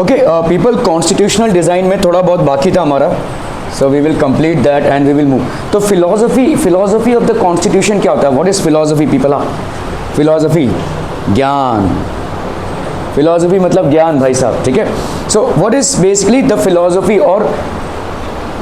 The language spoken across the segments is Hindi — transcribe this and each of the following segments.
ओके पीपल, कॉन्स्टिट्यूशनल डिज़ाइन में थोड़ा बहुत बाकी था हमारा, so we will complete that and we will move. तो फिलोसफी ऑफ द कॉन्स्टिट्यूशन क्या होता है? What is philosophy people? Philosophy ज्ञान, फिलोसफी मतलब ज्ञान भाई साहब, ठीक है। So what is basically the philosophy, और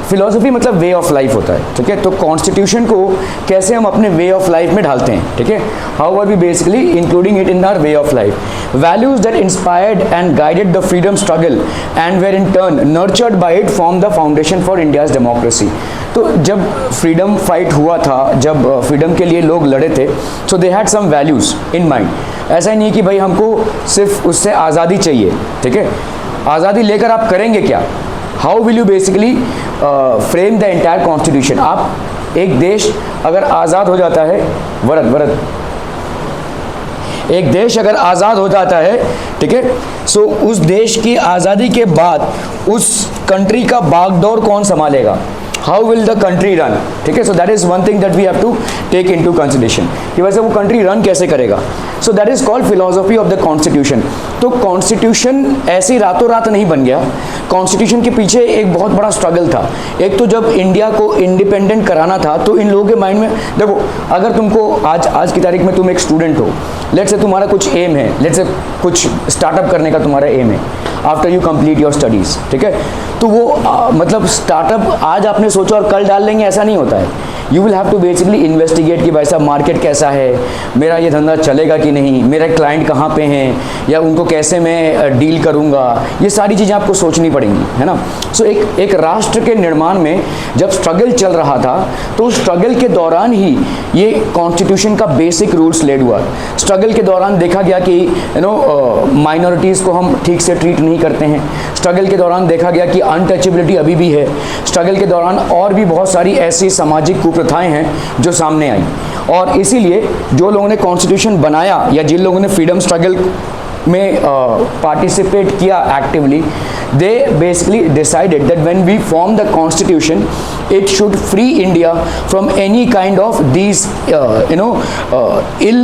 फिलोसफी मतलब वे ऑफ लाइफ होता है, ठीक है। तो कॉन्स्टिट्यूशन को कैसे हम अपने वे ऑफ लाइफ में ढालते हैं, ठीक है, how are we basically including it in our way of life. Values that inspired and guided the freedom struggle and were in turn nurtured by it form the foundation for India's democracy. तो जब फ्रीडम फाइट हुआ था, जब फ्रीडम के लिए लोग लड़े थे, so they had some values in mind. ऐसा ही नहीं कि भाई हमको सिर्फ उससे आज़ादी चाहिए, ठीक है। आज़ादी लेकर आप करेंगे क्या? How will you basically frame the entire constitution? आप एक देश अगर आज़ाद हो जाता है, एक देश अगर आज़ाद हो जाता है, ठीक है, सो उस देश की आज़ादी के बाद उस कंट्री का बागडोर कौन संभालेगा? How will the country run, ठीक है। So that is one thing that we have to take into consideration कि वैसे वो कंट्री रन कैसे करेगा। So that is called philosophy of the constitution. तो कॉन्स्टिट्यूशन ऐसी रातों रात नहीं बन गया, कॉन्स्टिट्यूशन के पीछे एक बहुत बड़ा स्ट्रगल था। एक तो जब इंडिया को इंडिपेंडेंट कराना था, तो इन लोगों के माइंड में, देखो अगर तुमको आज की तारीख में तुम एक स्टूडेंट हो, लेट्स से तुम्हारा कुछ एम है, लेट्स से कुछ स्टार्टअप करने का तुम्हारा एम है after you complete your studies, ठीक है। तो वो मतलब स्टार्टअप आज आपने सोचा और कल डाल लेंगे, ऐसा नहीं होता है। You will have to basically investigate कि भाई साहब मार्केट कैसा है, मेरा ये धंधा चलेगा कि नहीं, मेरे क्लाइंट कहाँ पे हैं, या उनको कैसे मैं डील करूँगा, ये सारी चीज़ें आपको सोचनी पड़ेंगी, है ना। सो एक राष्ट्र के निर्माण में जब स्ट्रगल चल रहा था, तो उस स्ट्रगल के दौरान ही ये कॉन्स्टिट्यूशन का बेसिक रूल्स लेड हुआ। स्ट्रगल के दौरान देखा गया कि माइनॉरिटीज़ को हम ठीक से ट्रीट नहीं करते हैं। स्ट्रगल के दौरान देखा गया कि अनटचेबिलिटी अभी भी है। स्ट्रगल के दौरान और भी बहुत सारी ऐसी सामाजिक कुप्रथाएं हैं जो सामने आई, और इसीलिए जो लोगों ने कॉन्स्टिट्यूशन बनाया या जिन लोगों ने फ्रीडम स्ट्रगल में पार्टिसिपेट किया actively, they basically decided that when we form the constitution, it should free India from any kind of these ill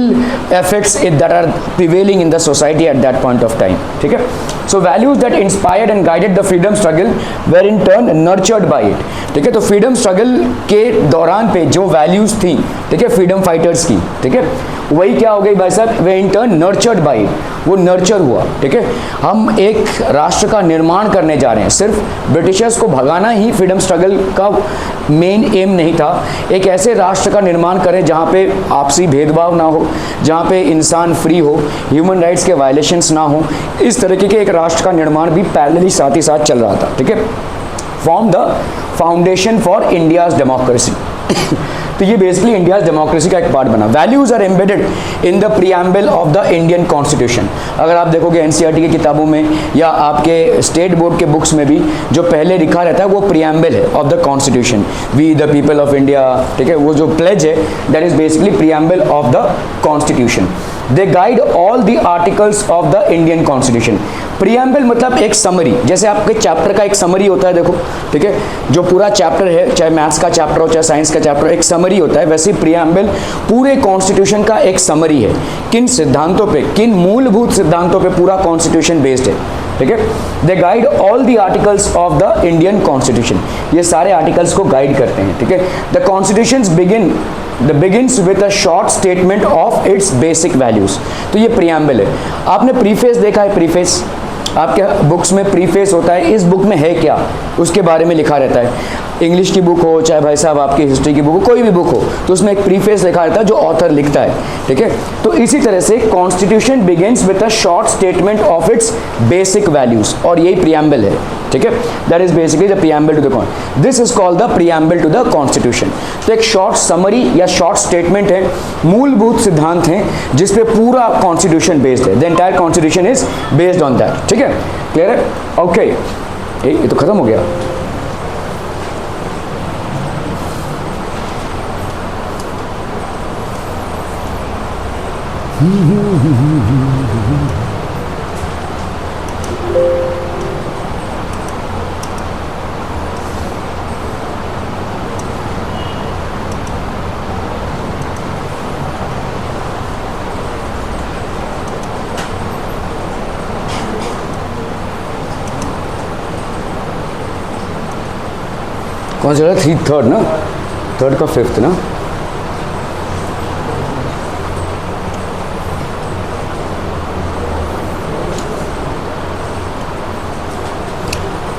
effects that are prevailing in the society at that point of time, ठीक है। So values that inspired and guided the freedom struggle were in turn nurtured by it, ठीक है। तो फ्रीडम स्ट्रगल के दौरान पे जो वैल्यूज थी, ठीक है, फ्रीडम फाइटर्स की, ठीक है, वही क्या हो गई भाई साहब, they in turn nurtured by it, वो नर्चर हुआ, ठीक है। हम एक राष्ट्र का निर्माण करने जा रहे हैं। सिर्फ ब्रिटिशर्स को भगाना ही फ्रीडम स्ट्रगल का मेन एम नहीं था। एक ऐसे राष्ट्र का निर्माण करें जहाँ पे आपसी भेदभाव ना हो, जहाँ पे इंसान फ्री हो, ह्यूमन राइट्स के वायलेशंस ना हो। इस तरीके के एक राष्ट्र का निर्माण भी पैरेलली साथ ही साथ चल रहा था, ठीक है। Form the foundation for India's democracy तो ये बेसिकली इंडियाज डेमोक्रेसी का एक पार्ट बना। Values are embedded in the preamble of the Indian constitution. अगर आप देखोगे एनसीईआरटी की किताबों में या आपके स्टेट बोर्ड के बुक्स में भी जो पहले लिखा रहता है वो प्रीएम्बल है of the constitution, we the people of India, ठीक है। वो जो प्लेज है that is basically preamble of the constitution. They guide all the articles of the Indian constitution. Preamble मतलब एक समरी, जैसे आपके चैप्टर का एक समरी होता है, देखो, ठीक है, जो पूरा चैप्टर है, चाहे मैथ्स का चैप्टर हो चाहे साइंस का चैप्टर, एक समरी होता है। वैसे प्रीएम्बल पूरे कॉन्स्टिट्यूशन का एक समरी है, किन सिद्धांतों पे, किन मूलभूत सिद्धांतों पे पूरा कॉन्स्टिट्यूशन बेस्ड है, ठीक है। They guide all the articles of the Indian constitution, ये सारे आर्टिकल्स को गाइड करते हैं, ठीक है। The constitutions begins with a short statement of its basic values। तो ये प्रीएम्बल है। आपने प्रीफेस देखा है, प्रीफेस आपके बुक्स में प्रीफेस होता है, इस बुक में है क्या उसके बारे में लिखा रहता है। इंग्लिश की बुक हो चाहे भाई साहब आपकी हिस्ट्री की बुक हो, कोई भी बुक हो, तो उसमें एक प्रीफेस लिखा रहता है जो ऑथर लिखता है, ठीक है। तो इसी तरह से constitution begins with a short statement of its basic values, और यही प्रीएम्बल है, ठीक है। That is basically the preamble to the this is called the preamble to the constitution. तो एक शॉर्ट समरी या शॉर्ट स्टेटमेंट है, मूलभूत सिद्धांत हैं जिसपे पूरा कॉन्स्टिट्यूशन बेस्ड है। The entire constitution is based on that, ठीक है। क्लियर है? ओके, ये तो खत्म हो गया। कौन सा थ्री थर्ड ना, थर्ड का फिफ्थ ना,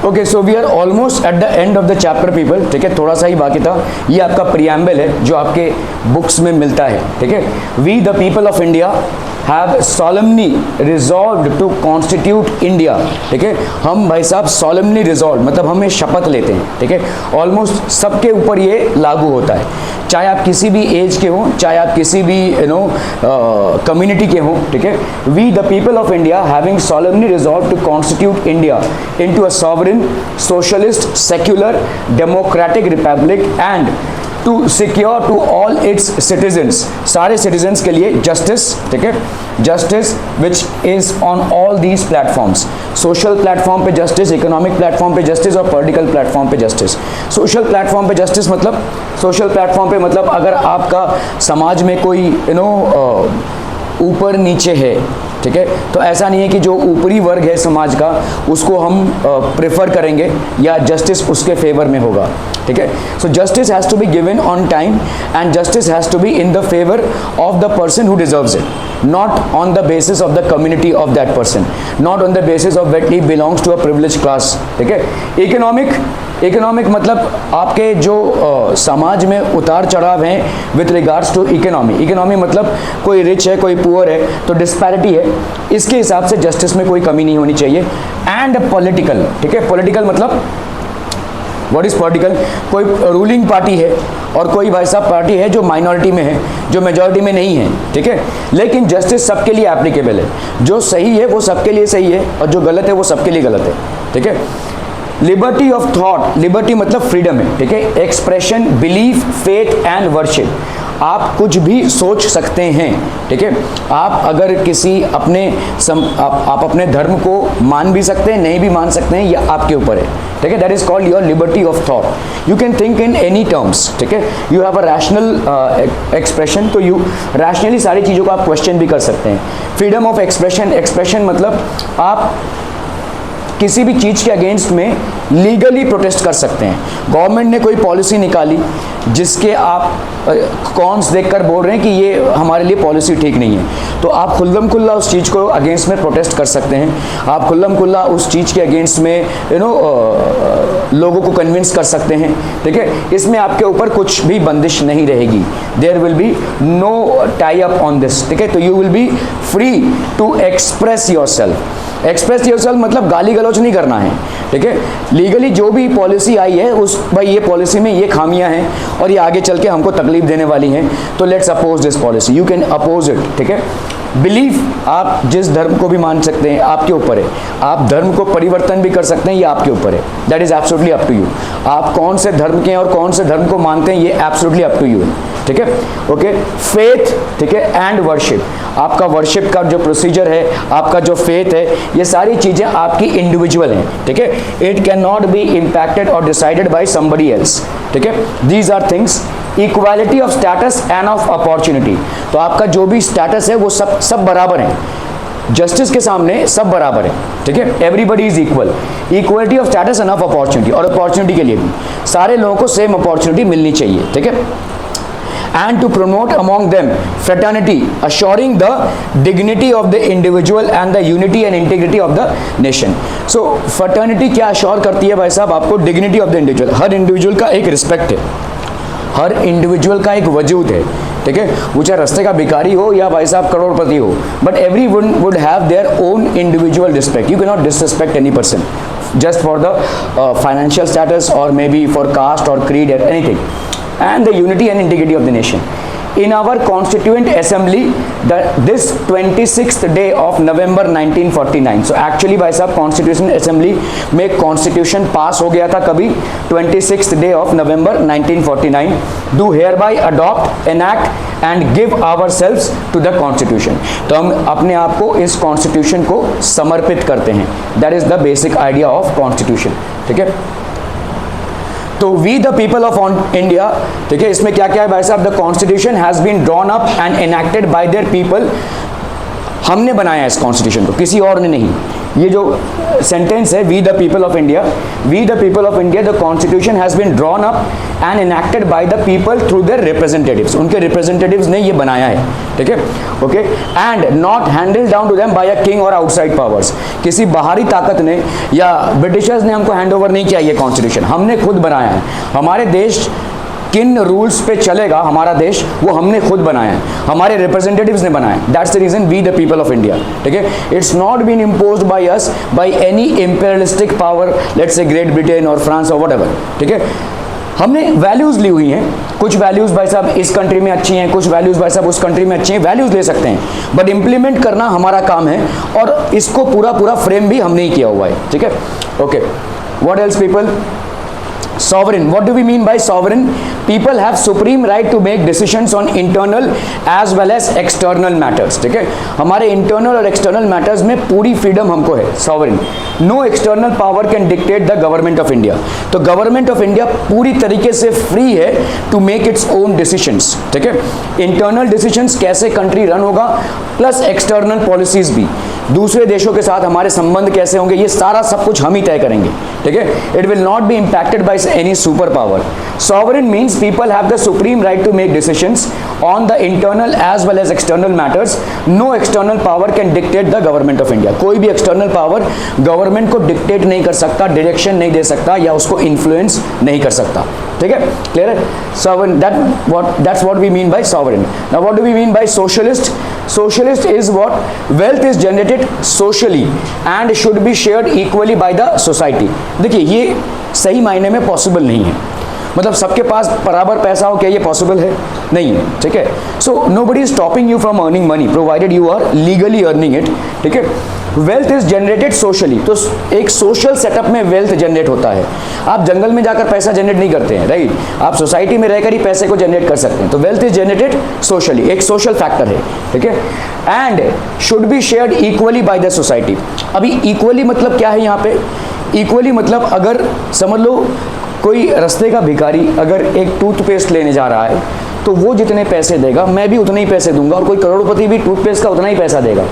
okay. So we are almost at the end of the chapter people. ठीक है, थोड़ा सा ही बाकी था. ये आपका प्रियम्बल है जो आपके बुक्स में मिलता है. ठीक है, we the people of India have solemnly resolved to constitute India. ठीक है, हम भाई साहब solemnly resolved मतलब हम ये शपथ लेते हैं. ठीक है, ऑलमोस्ट सबके ऊपर ये लागू होता है, चाहे आप किसी भी एज के हों, चाहे आप किसी भी कम्युनिटी के हों. ठीक है, we the people of India having solemnly resolved to constitute India into a sovereign, socialist, secular, democratic republic and to secure to all its citizens, सारे citizens के लिए justice. ठीक है, justice which is on all these platforms, social platform पे justice, economic platform पे justice और political platform पे justice. social platform पे justice मतलब, social platform पे मतलब अगर आपका समाज में कोई ऊपर नीचे है, ठीक है, तो ऐसा नहीं है कि जो ऊपरी वर्ग है समाज का उसको हम प्रेफर करेंगे या जस्टिस उसके फेवर में होगा. ठीक है, so justice has to be given on time and justice has to be in the favour of the person who deserves it, not on the basis of the community of that person, not on the basis of that he belongs to a privilege class. ठीक है, इकोनॉमिक मतलब आपके जो समाज में उतार चढ़ाव हैं विथ रिगार्ड्स टू इकोनॉमी मतलब कोई रिच है कोई पुअर है तो डिस्पैरिटी है, इसके हिसाब से जस्टिस में कोई कमी नहीं होनी चाहिए. एंड पॉलिटिकल, ठीक है, पॉलिटिकल मतलब व्हाट इज पॉलिटिकल, कोई रूलिंग पार्टी है और कोई भाई साहब पार्टी है जो माइनॉरिटी में है, जो मेजॉरिटी में नहीं है. ठीक है, लेकिन जस्टिस सबके लिए एप्लीकेबल है, जो सही है वो सबके लिए सही है और जो गलत है वो सबके लिए गलत है. ठीक है, लिबर्टी ऑफ थॉट, लिबर्टी मतलब फ्रीडम है. ठीक है, expression, belief, faith and worship, आप कुछ भी सोच सकते हैं. ठीक है, आप अगर किसी अपने आप अपने धर्म को मान भी सकते हैं, नहीं भी मान सकते हैं, यह आपके ऊपर है. ठीक है, that is called your liberty of thought. You can think in any terms. ठीक है, you have a rational expression, तो यू रैशनली सारी चीज़ों को आप क्वेश्चन भी कर सकते हैं. फ्रीडम ऑफ एक्सप्रेशन मतलब आप किसी भी चीज़ के अगेंस्ट में लीगली प्रोटेस्ट कर सकते हैं. गवर्नमेंट ने कोई पॉलिसी निकाली जिसके आप कॉन्स देखकर बोल रहे हैं कि ये हमारे लिए पॉलिसी ठीक नहीं है, तो आप खुल्लम खुल्ला उस चीज़ को अगेंस्ट में प्रोटेस्ट कर सकते हैं. आप खुल्लम खुल्ला उस चीज़ के अगेंस्ट में लोगों को कन्विंस कर सकते हैं. ठीक है, इसमें आपके ऊपर कुछ भी बंदिश नहीं रहेगी. There will be no tie up on this. ठीक है, तो you will be free to express yourself. Express yourself मतलब गाली गलौज नहीं करना है. ठीक है, लीगली जो भी पॉलिसी आई है उस भाई ये पॉलिसी में ये खामियां हैं और ये आगे चल के हमको तकलीफ देने वाली हैं, तो let's oppose this policy, you can oppose it. ठीक है, बिलीफ, आप जिस धर्म को भी मान सकते हैं, आपके ऊपर है. आप धर्म को परिवर्तन भी कर सकते हैं, ये आपके ऊपर है. That is absolutely up to you. आप कौन से धर्म के हैं और कौन से धर्म को मानते हैं, ये एब्सोल्युटली अप टू यू है. ठीक है, ओके. फेथ, ठीक है, एंड वर्शिप, आपका वर्शिप का जो प्रोसीजर है, आपका जो फेथ है, ये सारी चीज़ें आपकी इंडिविजुअल हैं. ठीक है, it can not be impacted और डिसाइडेड बाय समबडी एल्स. ठीक है, these are things. Equality of status and of opportunity, तो आपका जो भी स्टेटस है वो सब बराबर है. जस्टिस के सामने सब बराबर है. ठीक है, everybody is equal. Equality of status and of opportunity, और अपॉर्चुनिटी के लिए भी सारे लोगों को सेम अपॉर्चुनिटी मिलनी चाहिए. ठीक है, and to promote among them fraternity, assuring the dignity of the individual and the unity and integrity of the nation. So fraternity क्या assure करती है भाई साहब, आपको dignity of the individual, her individual का एक respect है, हर इंडिविजुअल का एक वजूद है. ठीक है, वो चाहे रास्ते का भिखारी हो या भाई साहब करोड़पति हो, but every one would have their own individual respect. You can not disrespect any person just for the financial status or maybe for caste or creed or anything, and the unity and integrity of the nation. In our constituent assembly, this 26th day of November 1949, so actually भाई साहब constitution assembly में constitution pass हो गया था कभी 26th day of November 1949, do hereby adopt, enact and give ourselves to the constitution. तो हम अपने आप को इस constitution को समर्पित करते हैं. That is the basic idea of constitution. ठीक है, तो we the people of India, ठीक है, इसमें क्या क्या है भाई साहब, the constitution has been drawn up and enacted by their people. हमने बनाया इस कॉन्स्टिट्यूशन को, किसी और ने नहीं. ये जो सेंटेंस है we the people of India, we the people of India, the constitution has been drawn up and enacted by the people through their representatives, उनके रिप्रेजेंटेटिव्स ने ये बनाया है, ठीक है, okay, and not handle down to them by a king और आउटसाइड पावर्स, किसी बाहरी ताकत ने या ब्रिटिशर्स ने हमको हैंड ओवर नहीं किया ये कॉन्स्टिट्यूशन, हमने खुद बनाया है। हमारे देश किन रूल्स पे चलेगा, हमारा देश, वो हमने खुद बनाया है, हमारे रिप्रेजेंटेटिव्स ने बनाया है। That's the reason we the people of India, ठीक है। It's not been imposed by us by any imperialistic power, let's say Great Britain और फ्रांस और व्हाटएवर, ठीक है। हमने वैल्यूज ली हुई हैं, कुछ वैल्यूज भाई साहब इस कंट्री में अच्छी हैं, कुछ वैल्यूज भाई साहब उस कंट्री में अच्छी हैं, वैल्यूज ले सकते हैं, बट इंप्लीमेंट करना हमारा काम है, और इसको पूरा फ्रेम भी हमने ही किया हुआ है, ठीक है, okay. What else people? Sovereign. What do we mean by sovereign? People have supreme right to make decisions on internal as well as external matters. ठीक है, हमारे internal और external matters में पूरी freedom हमको है, sovereign. No external power can dictate the government of India. तो government of India पूरी तरीके से free है to make its own decisions. ठीक है, internal decisions कैसे country run होगा, plus external policies भी, दूसरे देशों के साथ हमारे संबंध कैसे होंगे, ये सारा सब कुछ हम ही तय करेंगे, ठीक है। It will not be impacted by any super power. Sovereign means people have the supreme right to make decisions on the internal as well as external matters. No external power can dictate the government of India. कोई भी एक्सटर्नल पावर गवर्नमेंट को डिक्टेट नहीं कर सकता, डायरेक्शन नहीं दे सकता, या उसको इन्फ्लुएंस नहीं कर सकता, ठीक है, क्लियर है। Sovereign, that's what we mean by sovereign. Now what do we mean by socialist? Socialist is what? Wealth is generated socially and should be shared equally by the society. देखिए ये सही मायने में पॉसिबल नहीं है, मतलब सबके पास बराबर पैसा हो, क्या ये पॉसिबल है? नहीं है, ठीक है। So nobody is stopping you from earning money provided you are legally earning it, ठीक है। वेल्थ इज जनरेटेड सोशली, तो एक सोशल सेटअप में वेल्थ जनरेट होता है। आप जंगल में जाकर पैसा जनरेट नहीं करते हैं, राइट, आप सोसाइटी में रहकर ही पैसे को जनरेट कर सकते हैं। तो वेल्थ इज जनरेटेड सोशली, एक सोशल फैक्टर है, ठीक है, and should be shared equally by the society. अभी इक्वली मतलब क्या है यहाँ पे? इक्वली मतलब अगर समझ लो कोई रास्ते का भिखारी अगर एक टूथपेस्ट लेने जा रहा है तो वो जितने पैसे देगा मैं भी उतने ही पैसे दूंगा, और कोई करोड़पति भी टूथपेस्ट का उतना ही पैसा देगा।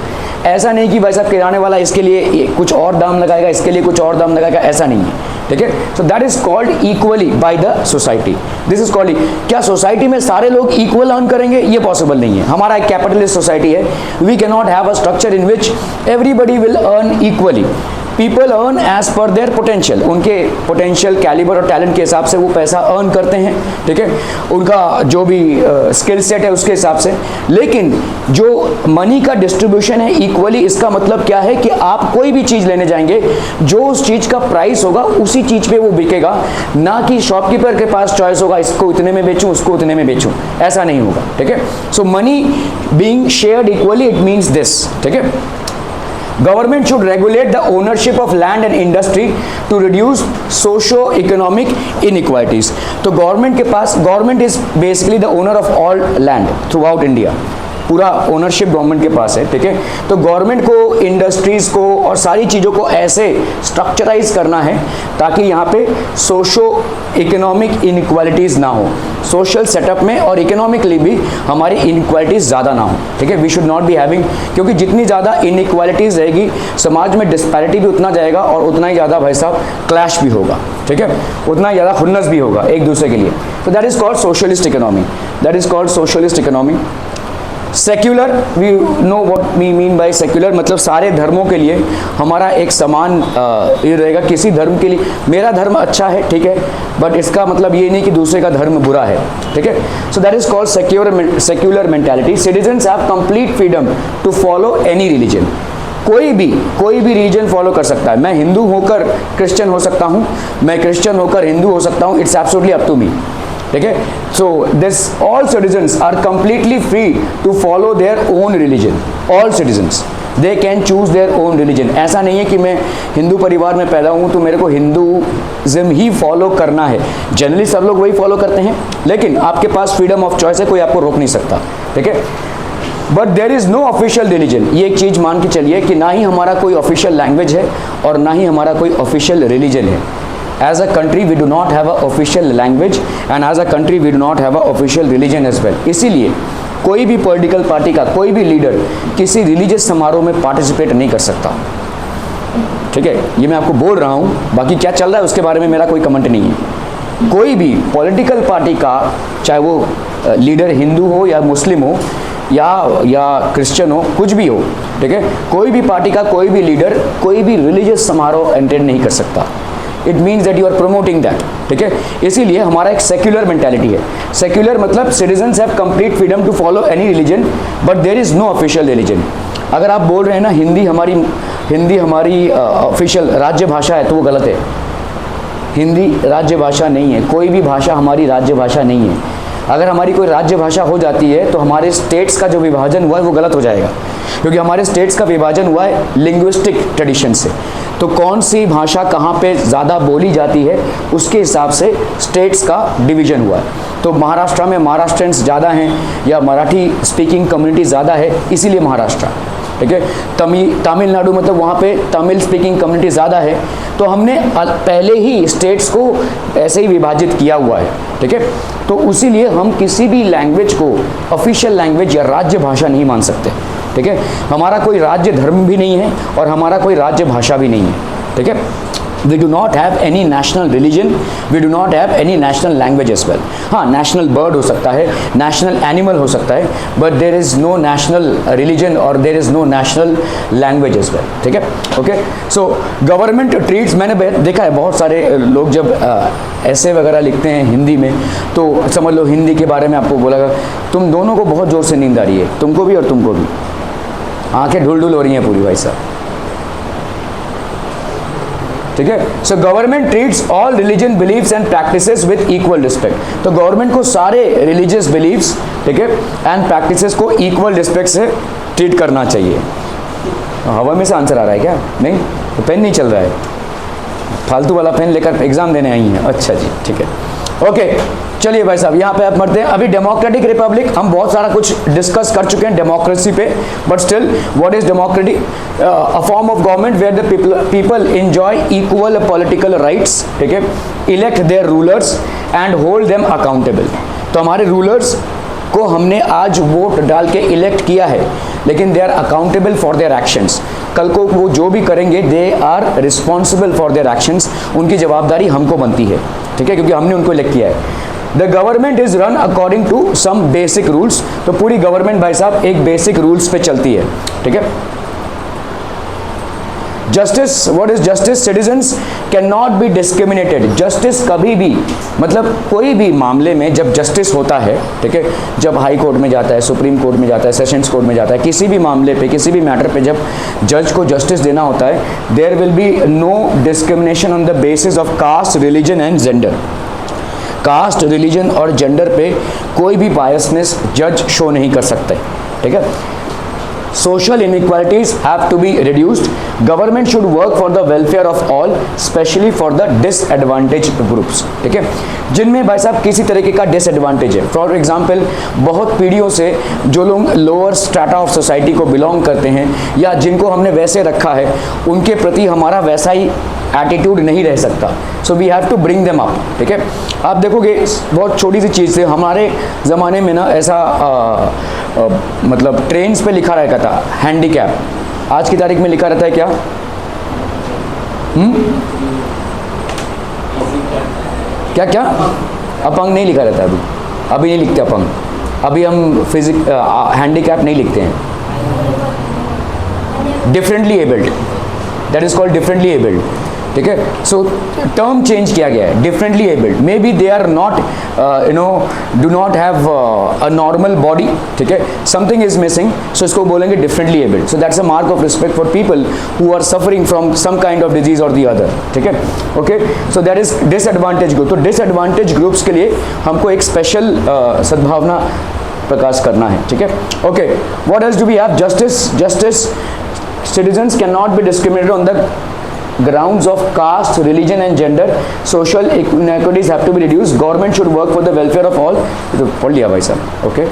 ऐसा नहीं कि भाई साहब किराने वाला इसके लिए कुछ और दाम लगाएगा, इसके लिए कुछ और दाम लगाएगा, ऐसा नहीं है, ठीक है। So that is called equally by the society. This is called, क्या सोसाइटी में सारे लोग इक्वल अर्न करेंगे? ये पॉसिबल नहीं है। हमारा एक कैपिटलिस्ट सोसाइटी है, we can not have a structure in which everybody will earn equally. People earn as per their potential, उनके पोटेंशियल, कैलिबर और टैलेंट के हिसाब से वो पैसा अर्न करते हैं, ठीक है, उनका जो भी स्किल सेट है उसके हिसाब से। लेकिन जो मनी का डिस्ट्रीब्यूशन है इक्वली, इसका मतलब क्या है कि आप कोई भी चीज़ लेने जाएंगे, जो उस चीज़ का प्राइस होगा उसी चीज़ पे वो बिकेगा, ना कि शॉपकीपर के पास चॉइस होगा इसको इतने में बेचूं उसको उतने में बेचूं, ऐसा नहीं होगा, ठीक है। So money being shared equally, it means this, ठीक है। Government should regulate the ownership of land and industry to reduce socio-economic inequalities. तो गवर्नमेंट के पास, government is basically the owner of all land throughout India, पूरा ओनरशिप गवर्नमेंट के पास है, ठीक है। तो गवर्नमेंट को इंडस्ट्रीज को और सारी चीज़ों को ऐसे स्ट्रक्चराइज करना है ताकि यहाँ पे सोशो इकोनॉमिक इनइक्वालिटीज़ ना हो, सोशल सेटअप में और इकोनॉमिकली भी हमारी इनइक्वालिटीज़ ज़्यादा ना हो, ठीक है। We should not be having, क्योंकि जितनी ज़्यादा इनइक्वालिटीज़ रहेगी समाज में डिस्पैरिटी भी उतना जाएगा और उतना ही ज़्यादा भाई साहब क्लैश भी होगा, ठीक है, उतना ही ज़्यादा खुन्नस भी होगा एक दूसरे के लिए। तो that is called socialist economy, that is called socialist economy. Secular, we know what we mean by secular, मतलब सारे धर्मों के लिए हमारा एक समान ये रहेगा। किसी धर्म के लिए मेरा धर्म अच्छा है, ठीक है, बट इसका मतलब ये नहीं कि दूसरे का धर्म बुरा है, ठीक है। So that is called secular mentality. Citizens have complete freedom to follow any religion. कोई भी रीजन फॉलो कर सकता है। मैं हिंदू होकर क्रिश्चियन हो सकता हूँ, मैं क्रिश्चियन होकर हिंदू हो सकता हूँ, it's absolutely up to me, ठीक है। So this all citizens are completely free to follow their own religion. All citizens they can choose their own religion. ऐसा नहीं है कि मैं हिंदू परिवार में पैदा हूँ तो मेरे को हिंदूज़म ही फॉलो करना है। जनरली सब लोग वही फॉलो करते हैं, लेकिन आपके पास फ्रीडम ऑफ चॉइस है, कोई आपको रोक नहीं सकता, ठीक है। But there is no official religion. ये एक चीज़ मान के चलिए कि ना ही हमारा कोई ऑफिशियल लैंग्वेज है और ना ही हमारा कोई ऑफिशियल रिलीजन है। As a country we do not have a official language and as a country we do not have a official religion as well. इसीलिए कोई भी पॉलिटिकल पार्टी का कोई भी लीडर किसी रिलीजियस समारोह में पार्टिसिपेट नहीं कर सकता। ठीक है, ये मैं आपको बोल रहा हूँ, बाकी क्या चल रहा है उसके बारे में मेरा कोई कमेंट नहीं है। कोई भी पॉलिटिकल पार्टी का, चाहे वो लीडर हिंदू हो या मुस्लिम हो या क्रिश्चियन हो, कुछ भी हो, ठीक है, कोई भी पार्टी का कोई भी लीडर कोई भी रिलीजियस समारोह अटेंड नहीं कर सकता। It means that you are promoting that, ठीक है। इसीलिए हमारा एक सेक्युलर मेंटालिटी है। सेक्युलर मतलब citizens have complete freedom to follow any religion but there is no official religion. अगर आप बोल रहे हैं ना हिंदी हमारी ऑफिशियल राज्य भाषा है, तो वो गलत है। हिंदी राज्य भाषा नहीं है, कोई भी भाषा हमारी राज्य भाषा नहीं है। अगर हमारी कोई राज्य भाषा हो जाती है तो हमारे स्टेट्स का जो विभाजन हुआ है वो गलत हो जाएगा, क्योंकि हमारे स्टेट्स का विभाजन हुआ है लिंग्विस्टिक ट्रेडिशन से। तो कौन सी भाषा कहाँ पे ज़्यादा बोली जाती है उसके हिसाब से स्टेट्स का डिवीजन हुआ है। तो महाराष्ट्र में महाराष्ट्रियंस ज़्यादा हैं या मराठी स्पीकिंग कम्युनिटी ज़्यादा है, इसीलिए महाराष्ट्र, ठीक है। तमिलनाडु मतलब वहाँ पे तमिल स्पीकिंग कम्युनिटी ज़्यादा है। तो हमने पहले ही स्टेट्स को ऐसे ही विभाजित किया हुआ है, ठीक है। तो उसीलिए हम किसी भी लैंग्वेज को ऑफिशियल लैंग्वेज या राज्य भाषा नहीं मान सकते, ठीक है। हमारा कोई राज्य धर्म भी नहीं है और हमारा कोई राज्य भाषा भी नहीं है, ठीक है। We do not have any national religion, we do not have any national language as well. हाँ, national bird हो सकता है, national animal हो सकता है, but there is no national religion or there is no national language as well, ठीक है। Okay, so government treats, मैंने देखा है बहुत सारे लोग जब ऐसे वगैरह लिखते हैं हिंदी में, तो समझ लो हिंदी के बारे में आपको बोला तुम दोनों को बहुत ज़ोर से नींद आ रही है, तुमको भी और तुमको भी, आंखें ढुल ढुल हो रही हैं पूरी भाई साहब, ठीक है। So government treats all religion beliefs and practices with equal respect. तो गवर्नमेंट को सारे रिलीजियस बिलीव्स, ठीक है, एंड प्रैक्टिसेस को इक्वल रिस्पेक्ट से ट्रीट करना चाहिए। हवा में से आंसर आ रहा है क्या? नहीं, तो पेन नहीं चल रहा है, फालतू वाला पेन लेकर एग्जाम देने आई हैं। अच्छा जी, ठीक है, ओके। चलिए भाई साहब, यहाँ पे आप मरते हैं। अभी डेमोक्रेटिक रिपब्लिक हम बहुत सारा कुछ डिस्कस कर चुके हैं डेमोक्रेसी पे, but still what is democratic? A form of government where the people enjoy equal political rights, ठीक है, elect their rulers and hold them accountable. तो हमारे रूलर्स को हमने आज वोट डाल के इलेक्ट किया है, लेकिन they are accountable for their actions. कल को वो जो भी करेंगे they are responsible for their actions, उनकी जवाबदारी हमको बनती है, ठीक है, क्योंकि हमने उनको इलेक्ट किया है। The government is run according to some basic rules. तो पूरी गवर्नमेंट भाई साहब एक बेसिक रूल्स पे चलती है, ठीक है। Justice, what is justice? Citizens can not B discriminated. Justice कभी भी, मतलब कोई भी मामले में जब जस्टिस होता है, ठीक है, जब हाई कोर्ट में जाता है, सुप्रीम कोर्ट में जाता है, सेशंस कोर्ट में जाता है, किसी भी मामले पे, किसी भी मैटर पे जब जज को जस्टिस देना होता है, there will be no discrimination on the basis of caste, religion and gender. Caste, religion और जेंडर पे कोई भी बायसनेस जज शो नहीं कर सकते, ठीक है। Social inequalities have to be reduced. Government should work for the welfare of all, specially for the disadvantage groups, ठीक है, जिनमें भाई साहब किसी तरीके का डिसएडवांटेज है। फॉर एग्जांपल, बहुत पीढ़ियों से जो लोग लोअर स्ट्रेटा ऑफ सोसाइटी को बिलोंग करते हैं या जिनको हमने वैसे रखा है, उनके प्रति हमारा वैसा ही एटीट्यूड नहीं रह सकता। So we have to bring them up, ठीक है। आप देखोगे बहुत छोटी सी चीज़ से, हमारे ज़माने में ना ऐसा मतलब ट्रेन्स पे लिखा रहता था हैंडीकैप, आज की तारीख में लिखा रहता है क्या? क्या क्या? अपंग नहीं लिखा रहता अभी नहीं लिखते अपंग, अभी हम हैंडीकैप नहीं लिखते हैं, differently abled, that is called differently abled, ठीक है। सो टर्म चेंज किया गया है, differently abled. Maybe they are not do not have a normal body, ठीक है, समथिंग इज मिसिंग, सो इसको बोलेंगे differently abled. So that's a mark of respect for people who are suffering from some kind of disease और द अदर, ठीक है, okay. So that is disadvantage group. तो डिसएडवांटेज ग्रुप्स के लिए हमको एक स्पेशल सद्भावना प्रकाश करना है, ठीक है, okay. What else do we have? Justice citizens cannot be discriminated on the grounds of caste, religion and gender. Social inequalities have to be reduced. Government should work for the welfare of all. तो पढ़ लिया भाई साहब, okay.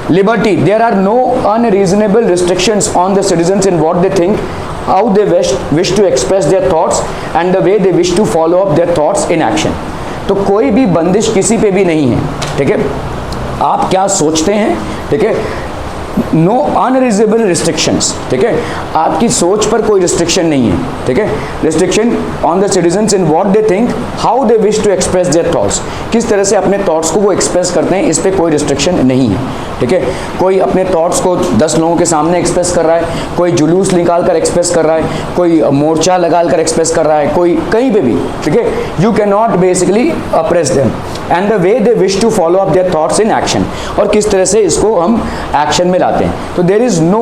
Liberty, there are no unreasonable restrictions on the citizens in what they think, how they wish to express their thoughts and the way they wish to follow up their thoughts in action. तो कोई भी बंदिश किसी पे भी नहीं है, ठीक है। आप क्या सोचते हैं, ठीक है, नो अनरीजनेबल रिस्ट्रिक्शंस, ठीक है, आपकी सोच पर कोई रिस्ट्रिक्शन नहीं है, ठीक है, restriction on the citizens in what they think, how they wish to express their thoughts, किस तरह से अपने थॉट्स को वो एक्सप्रेस करते हैं, इस पर कोई रिस्ट्रिक्शन नहीं है, ठीक है। कोई अपने थॉट्स को 10 लोगों के सामने एक्सप्रेस कर रहा है, कोई जुलूस निकाल कर एक्सप्रेस कर रहा है, कोई मोर्चा लगा कर एक्सप्रेस कर रहा है, कोई कहीं पे भी, ठीक है, you can not basically oppress them and the way they wish to follow up their thoughts in action, और किस तरह से इसको हम एक्शन में लाते हैं। तो देयर इज नो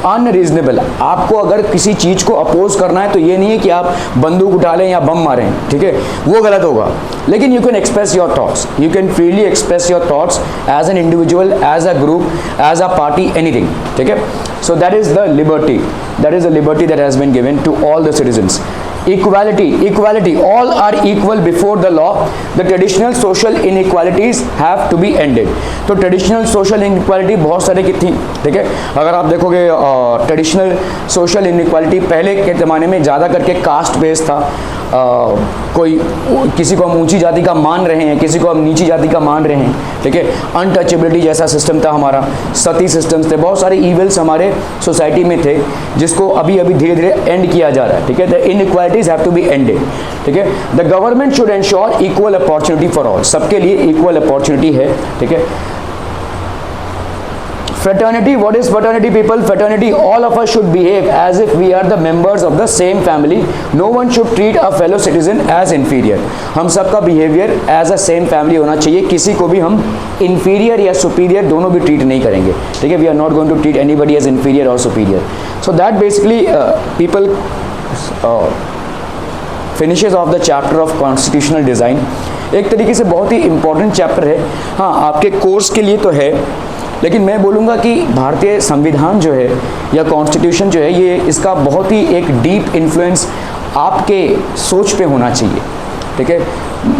अनरीजनेबल, आपको अगर किसी चीज को अपोज करना है तो ये नहीं है कि आप बंदूक उठा लें या बम मारें, ठीक है, वो गलत होगा, लेकिन you can express your thoughts, you can freely express your thoughts as an individual, as a group, as a party, anything, ठीक है। So that is the liberty, that is the liberty that has been given to all the citizens. Equality, all are equal before the law. The traditional social inequalities have to be ended. तो ट्रेडिशनल सोशल इनइक्वालिटी बहुत सारे की थी, ठीक है। अगर आप देखोगे ट्रेडिशनल सोशल इनइक्वालिटी पहले के ज़माने में ज़्यादा करके कास्ट बेस्ड था, कोई किसी को हम ऊंची जाति का मान रहे हैं, किसी को हम नीची जाति का मान रहे हैं, ठीक है, अनटचेबिलिटी जैसा सिस्टम था हमारा, सती सिस्टम्स थे, बहुत सारे इविल्स हमारे सोसाइटी में थे जिसको अभी अभी धीरे धीरे एंड किया जा रहा है, ठीक है। The inequalities have to be ended, ठीक है। The government should ensure equal opportunity for all, सबके लिए इक्वल अपॉर्चुनिटी है, ठीक है। Fraternity, what is fraternity people? Fraternity, all of us should behave as if we are the members of the same family. No one should treat a fellow citizen as inferior. हम सबका behavior as a same family होना चाहिए, किसी को भी हम inferior या superior दोनों भी treat नहीं करेंगे, ठीक है। We are not going to treat anybody as inferior or superior. So that basically people finishes off the chapter of constitutional design. एक तरीके से बहुत ही important chapter है, हाँ आपके कोर्स के लिए तो है, लेकिन मैं बोलूँगा कि भारतीय संविधान जो है या कॉन्स्टिट्यूशन जो है, ये इसका बहुत ही एक डीप इन्फ्लुएंस आपके सोच पे होना चाहिए, ठीक है।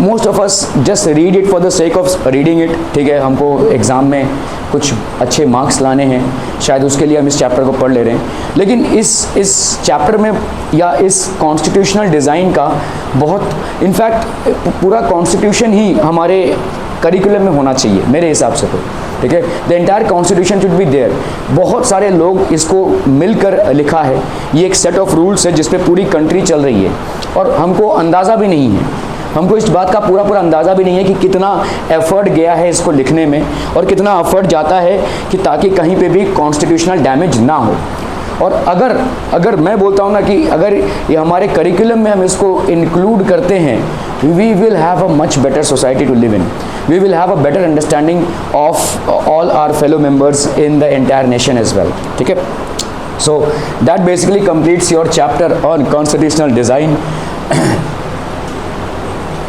Most of us just read it for the sake of reading it, ठीक है, हमको एग्ज़ाम में कुछ अच्छे मार्क्स लाने हैं, शायद उसके लिए हम इस चैप्टर को पढ़ ले रहे हैं, लेकिन इस चैप्टर में या इस कॉन्स्टिट्यूशनल डिज़ाइन का बहुत, इनफैक्ट पूरा कॉन्स्टिट्यूशन ही हमारे करिकुलम में होना चाहिए मेरे हिसाब से, तो ठीक है। The entire constitution should be there, बहुत सारे लोग इसको मिलकर लिखा है, ये एक सेट ऑफ रूल्स है जिस पे पूरी कंट्री चल रही है, और हमको अंदाज़ा भी नहीं है, हमको इस बात का पूरा अंदाज़ा भी नहीं है कि कितना एफर्ट गया है इसको लिखने में, और कितना एफर्ट जाता है कि ताकि कहीं पे भी कॉन्स्टिट्यूशनल डैमेज ना हो। और अगर मैं बोलता हूँ ना कि अगर ये हमारे करिकुलम में हम इसको इंक्लूड करते हैं, we will have a much better society to live in, we will have a better understanding of all our fellow members in the entire nation as well, ठीक है। So that basically completes your chapter on constitutional design.